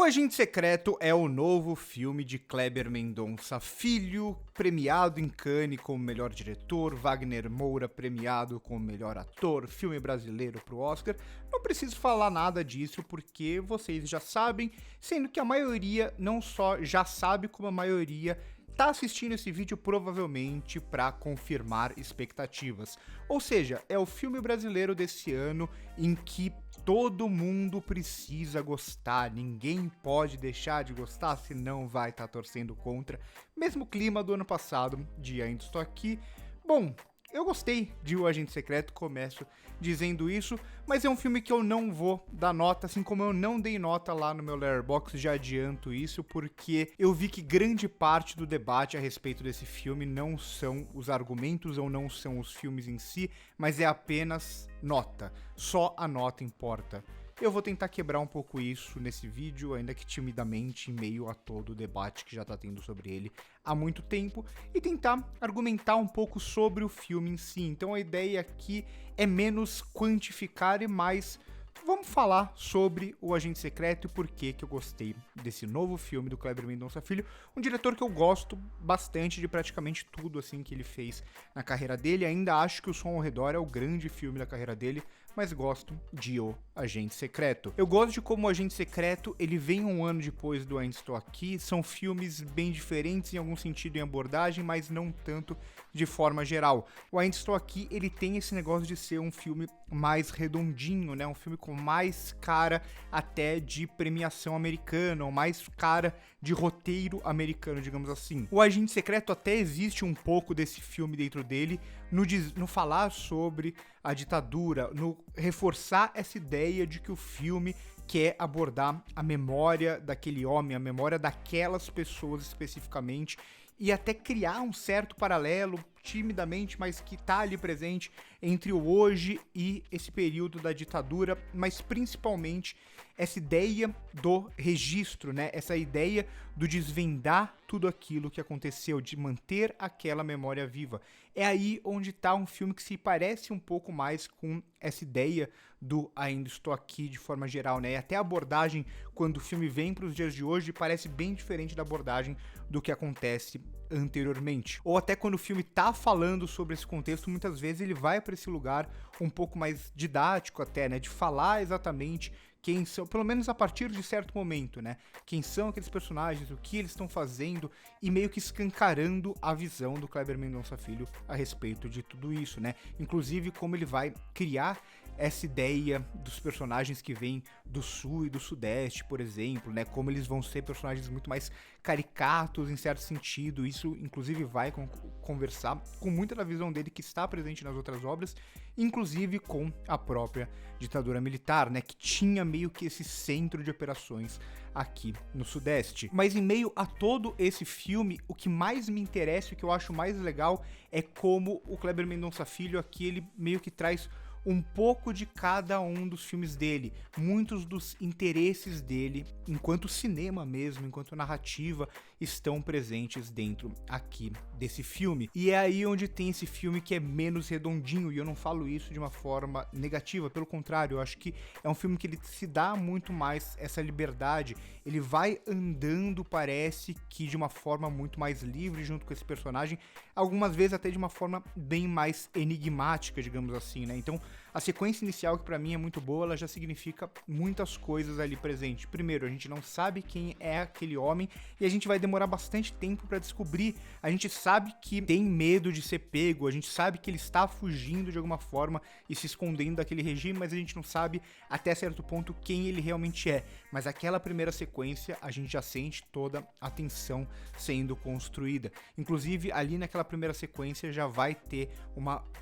Agente Secreto é o novo filme de Kleber Mendonça Filho, premiado em Cannes como melhor diretor, Wagner Moura premiado como melhor ator, filme brasileiro pro Oscar. Não preciso falar nada disso porque vocês já sabem, sendo que a maioria não só já sabe, como a maioria tá assistindo esse vídeo provavelmente para confirmar expectativas. Ou seja, é o filme brasileiro desse ano em que todo mundo precisa gostar, ninguém pode deixar de gostar, senão vai estar torcendo contra. Mesmo clima do ano passado, de Ainda Estou Aqui. Bom, eu gostei de O Agente Secreto, começo dizendo isso, mas é um filme que eu não vou dar nota, assim como eu não dei nota lá no meu Letterboxd, já adianto isso, porque eu vi que grande parte do debate a respeito desse filme não são os argumentos ou não são os filmes em si, mas é apenas nota. Só a nota importa. Eu vou tentar quebrar um pouco isso nesse vídeo, ainda que timidamente, em meio a todo o debate que já tá tendo sobre ele há muito tempo, e tentar argumentar um pouco sobre o filme em si. Então a ideia aqui é menos quantificar e mais vamos falar sobre O Agente Secreto e por que eu gostei desse novo filme do Kleber Mendonça Filho, um diretor que eu gosto bastante de praticamente tudo assim que ele fez na carreira dele. Ainda acho que O Som ao Redor é o grande filme da carreira dele, mas gosto de O Agente Secreto. Eu gosto de como O Agente Secreto, ele vem um ano depois do Ainda Estou Aqui, são filmes bem diferentes em algum sentido em abordagem, mas não tanto de forma geral. O Ainda Estou Aqui, ele tem esse negócio de ser um filme mais redondinho, né? Um filme com mais cara até de premiação americana, ou mais cara de roteiro americano, digamos assim. O Agente Secreto até existe um pouco desse filme dentro dele, no falar sobre a ditadura, no reforçar essa ideia de que o filme quer abordar a memória daquele homem, a memória daquelas pessoas especificamente, e até criar um certo paralelo, timidamente, mas que tá ali presente entre o hoje e esse período da ditadura, mas principalmente essa ideia do registro, né? Essa ideia do desvendar tudo aquilo que aconteceu, de manter aquela memória viva. É aí onde tá um filme que se parece um pouco mais com essa ideia do Ainda Estou Aqui de forma geral, né? E até a abordagem, quando o filme vem para os dias de hoje, parece bem diferente da abordagem do que acontece anteriormente. Ou até quando o filme tá falando sobre esse contexto, muitas vezes ele vai para esse lugar um pouco mais didático até, né? De falar exatamente quem são, pelo menos a partir de certo momento, né? Quem são aqueles personagens, o que eles estão fazendo e meio que escancarando a visão do Kleber Mendonça Filho a respeito de tudo isso, né? Inclusive como ele vai criar essa ideia dos personagens que vêm do sul e do sudeste, por exemplo, né? Como eles vão ser personagens muito mais caricatos em certo sentido. Isso, inclusive, vai conversar com muita da visão dele que está presente nas outras obras, inclusive com a própria ditadura militar, né? Que tinha meio que esse centro de operações aqui no Sudeste. Mas em meio a todo esse filme, o que mais me interessa, o que eu acho mais legal, é como o Kleber Mendonça Filho aqui, ele meio que traz um pouco de cada um dos filmes dele, muitos dos interesses dele, enquanto cinema mesmo, enquanto narrativa, estão presentes dentro aqui desse filme. E é aí onde tem esse filme que é menos redondinho, e eu não falo isso de uma forma negativa, pelo contrário, eu acho que é um filme que ele se dá muito mais essa liberdade, ele vai andando, parece que de uma forma muito mais livre junto com esse personagem, algumas vezes até de uma forma bem mais enigmática, digamos assim, né? Então, a sequência inicial, que pra mim é muito boa, ela já significa muitas coisas ali presente. Primeiro, a gente não sabe quem é aquele homem e a gente vai demorar bastante tempo pra descobrir. A gente sabe que tem medo de ser pego, a gente sabe que ele está fugindo de alguma forma e se escondendo daquele regime, mas a gente não sabe até certo ponto quem ele realmente é. Mas aquela primeira sequência, a gente já sente toda a tensão sendo construída. Inclusive, ali naquela primeira sequência já vai ter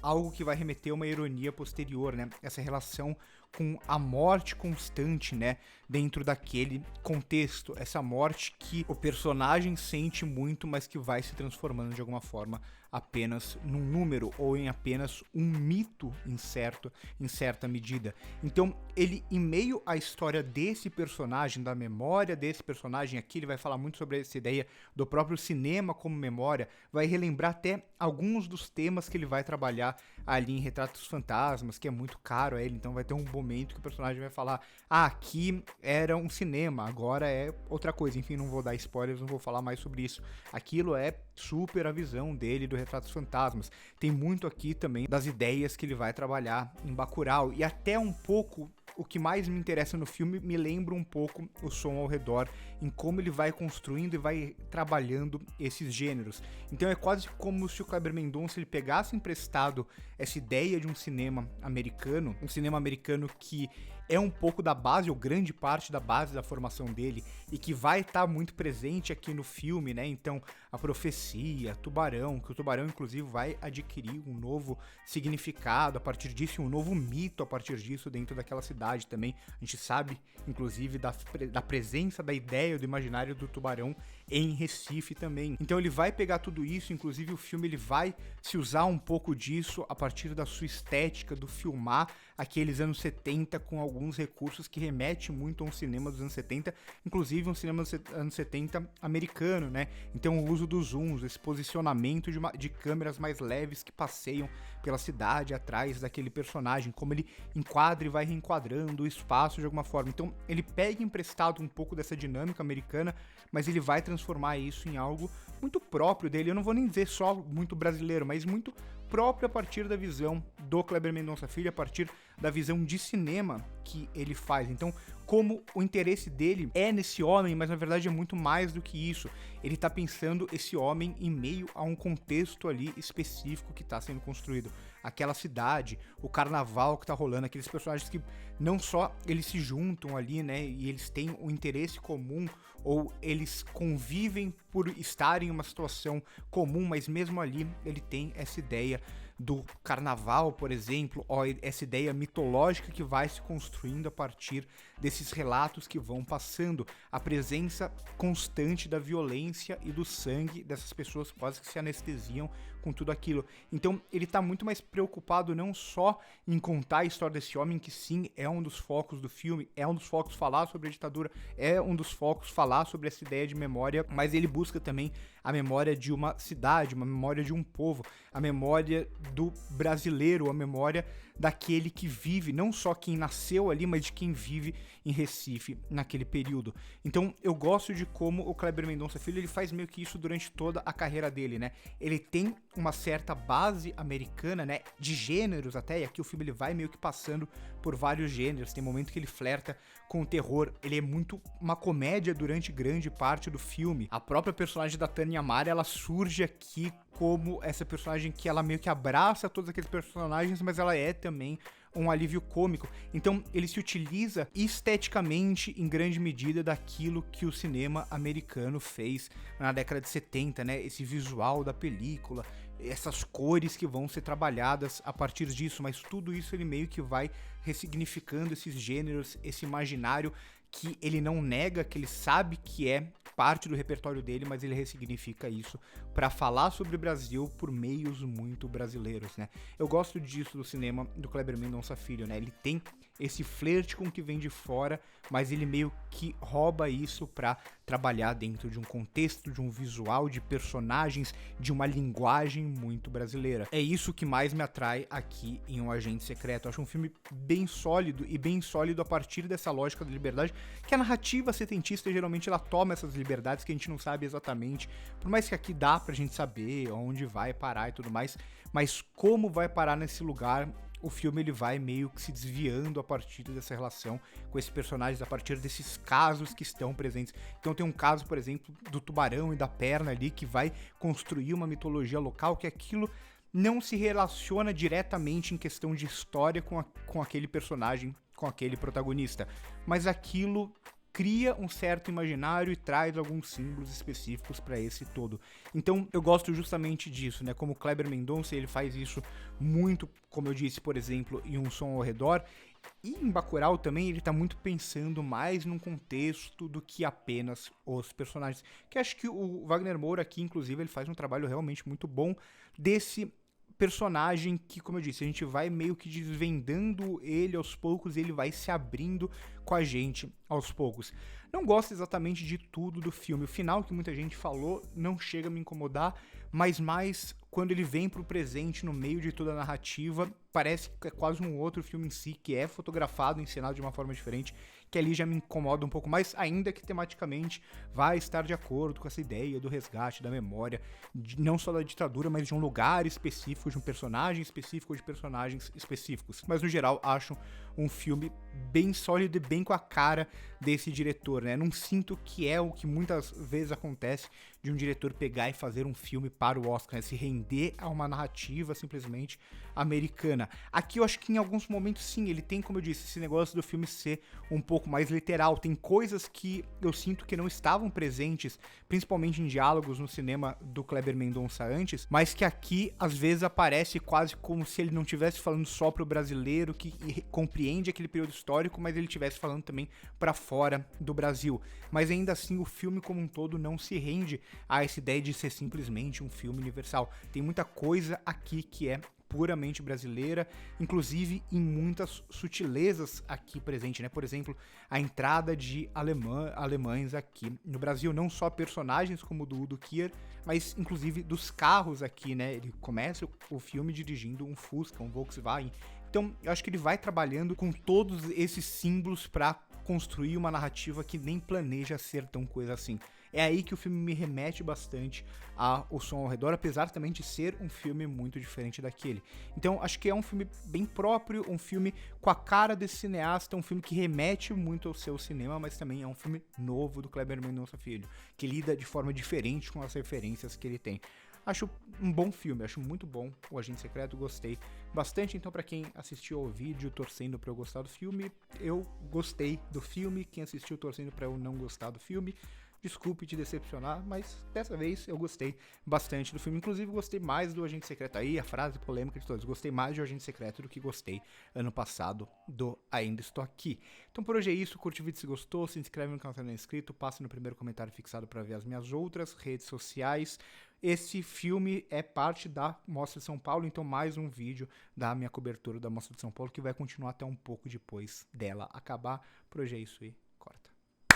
algo que vai remeter a uma ironia posterior, né? Essa relação com a morte constante, né? Dentro daquele contexto.Essa morte que o personagem sente muito, mas que vai se transformando de alguma forma apenas num número ou em apenas um mito em certa medida. Então, ele, em meio à história desse personagem, da memória desse personagem aqui, ele vai falar muito sobre essa ideia do próprio cinema como memória, vai relembrar até alguns dos temas que ele vai trabalhar ali em Retratos Fantasmas, que é muito caro a ele, então vai ter um momento que o personagem vai falar, aqui era um cinema, agora é outra coisa. Enfim, não vou dar spoilers, não vou falar mais sobre isso. Aquilo é super a visão dele do Retratos Fantasmas. Tem muito aqui também das ideias que ele vai trabalhar em Bacurau, e até um pouco o que mais me interessa no filme me lembra um pouco O Som ao Redor, em como ele vai construindo e vai trabalhando esses gêneros. Então é quase como se o Kleber Mendonça ele pegasse emprestado essa ideia de um cinema americano que é um pouco da base, ou grande parte da base da formação dele, e que vai estar muito presente aqui no filme, né? Então, a profecia, Tubarão, que o Tubarão, inclusive, vai adquirir um novo significado a partir disso, um novo mito a partir disso dentro daquela cidade também. A gente sabe, inclusive, da presença da ideia do imaginário do Tubarão em Recife também. Então, ele vai pegar tudo isso, inclusive o filme ele vai se usar um pouco disso a partir da sua estética, do filmar aqueles anos 70 com alguns recursos que remete muito a um cinema dos anos 70, inclusive um cinema dos anos 70 americano, né? Então o uso dos zooms, esse posicionamento de câmeras mais leves que passeiam pela cidade atrás daquele personagem, como ele enquadra e vai reenquadrando o espaço de alguma forma. Então ele pega emprestado um pouco dessa dinâmica americana, mas ele vai transformar isso em algo muito próprio dele. Eu não vou nem dizer só muito brasileiro, mas muito próprio a partir da visão do Kleber Mendonça Filho, a partir da visão de cinema que ele faz. Então, como o interesse dele é nesse homem, mas na verdade é muito mais do que isso. Ele tá pensando esse homem em meio a um contexto ali específico que tá sendo construído. Aquela cidade, o carnaval que tá rolando, aqueles personagens que não só eles se juntam ali, né, e eles têm um interesse comum, ou eles convivem por estarem em uma situação comum, mas mesmo ali ele tem essa ideia do carnaval, por exemplo, ó, essa ideia mitológica que vai se construindo a partir desses relatos que vão passando, a presença constante da violência e do sangue dessas pessoas quase que se anestesiam com tudo aquilo. Então ele tá muito mais preocupado não só em contar a história desse homem, que sim, é um dos focos do filme, é um dos focos falar sobre a ditadura, é um dos focos falar sobre essa ideia de memória, mas ele busca também a memória de uma cidade, uma memória de um povo, a memória do brasileiro, a memória daquele que vive, não só quem nasceu ali, mas de quem vive em Recife naquele período. Então eu gosto de como o Kleber Mendonça Filho ele faz meio que isso durante toda a carreira dele, né? Ele tem uma certa base americana, né, de gêneros até, e aqui o filme ele vai meio que passando por vários gêneros. Tem momento que ele flerta com o terror, ele é muito uma comédia durante grande parte do filme. A própria personagem da Tânia Mara, ela surge aqui como essa personagem que ela meio que abraça todos aqueles personagens, mas ela é também um alívio cômico. Então ele se utiliza esteticamente em grande medida daquilo que o cinema americano fez na década de 70, né? Esse visual da película, essas cores que vão ser trabalhadas a partir disso, mas tudo isso ele meio que vai ressignificando esses gêneros, esse imaginário que ele não nega, que ele sabe que é parte do repertório dele, mas ele ressignifica isso para falar sobre o Brasil por meios muito brasileiros, né? Eu gosto disso do cinema do Kleber Mendonça Filho, né? Ele tem esse flerte com o que vem de fora, mas ele meio que rouba isso para trabalhar dentro de um contexto, de um visual, de personagens, de uma linguagem muito brasileira. É isso que mais me atrai aqui em Um Agente Secreto. Eu acho um filme bem sólido, e bem sólido a partir dessa lógica da liberdade, que a narrativa setentista geralmente ela toma essas liberdades que a gente não sabe exatamente, por mais que aqui dá pra gente saber onde vai parar e tudo mais, mas como vai parar nesse lugar, o filme ele vai meio que se desviando a partir dessa relação com esses personagens, a partir desses casos que estão presentes. Então tem um caso, por exemplo, do tubarão e da perna ali, que vai construir uma mitologia local, que aquilo não se relaciona diretamente em questão de história com aquele personagem, com aquele protagonista, mas aquilo cria um certo imaginário e traz alguns símbolos específicos para esse todo. Então eu gosto justamente disso, né? Como o Kleber Mendonça, ele faz isso muito, como eu disse, por exemplo, em Um Som ao Redor, e em Bacurau também ele tá muito pensando mais num contexto do que apenas os personagens, que acho que o Wagner Moura aqui, inclusive, ele faz um trabalho realmente muito bom desse personagem que, como eu disse, a gente vai meio que desvendando ele aos poucos, e ele vai se abrindo com a gente aos poucos. Não gosto exatamente de tudo do filme. O final, que muita gente falou, não chega a me incomodar, mas mais quando ele vem pro presente no meio de toda a narrativa, parece que é quase um outro filme em si, que é fotografado, encenado de uma forma diferente, que ali já me incomoda um pouco mais, ainda que tematicamente vai estar de acordo com essa ideia do resgate da memória, não só da ditadura, mas de um lugar específico, de um personagem específico, de personagens específicos. Mas no geral, acho um filme bem sólido e bem com a cara desse diretor, né? Não sinto que é o que muitas vezes acontece de um diretor pegar e fazer um filme para o Oscar, né? Se render a uma narrativa simplesmente americana. Aqui eu acho que em alguns momentos sim, ele tem, como eu disse, esse negócio do filme ser um pouco mais literal. Tem coisas que eu sinto que não estavam presentes, principalmente em diálogos no cinema do Kleber Mendonça antes, mas que aqui às vezes aparece quase como se ele não estivesse falando só pro brasileiro que compreende aquele período histórico, mas ele estivesse falando também para fora do Brasil. Mas ainda assim o filme como um todo não se rende a essa ideia de ser simplesmente um filme universal. Tem muita coisa aqui que é puramente brasileira, inclusive em muitas sutilezas aqui presente, né? Por exemplo, a entrada de alemães aqui no Brasil, não só personagens como o do Udo Kier, mas inclusive dos carros aqui, né? Ele começa o filme dirigindo um Fusca, um Volkswagen. Então, eu acho que ele vai trabalhando com todos esses símbolos para construir uma narrativa que nem planeja ser tão coisa assim. É aí que o filme me remete bastante a O Som ao Redor, apesar também de ser um filme muito diferente daquele. Então, acho que é um filme bem próprio, um filme com a cara desse cineasta, um filme que remete muito ao seu cinema, mas também é um filme novo do Kleber Mendonça Filho, que lida de forma diferente com as referências que ele tem. Acho um bom filme, acho muito bom o Agente Secreto, gostei bastante. Então, pra quem assistiu ao vídeo torcendo pra eu gostar do filme, eu gostei do filme. Quem assistiu torcendo pra eu não gostar do filme, desculpe te decepcionar, mas dessa vez eu gostei bastante do filme. Inclusive, gostei mais do Agente Secreto aí, a frase polêmica de todos. Gostei mais de Agente Secreto do que gostei ano passado do Ainda Estou Aqui. Então por hoje é isso, curte o vídeo se gostou, se inscreve no canal se não é inscrito, passe no primeiro comentário fixado para ver as minhas outras redes sociais. Esse filme é parte da Mostra de São Paulo, então mais um vídeo da minha cobertura da Mostra de São Paulo, que vai continuar até um pouco depois dela acabar. Por hoje é isso aí, corta.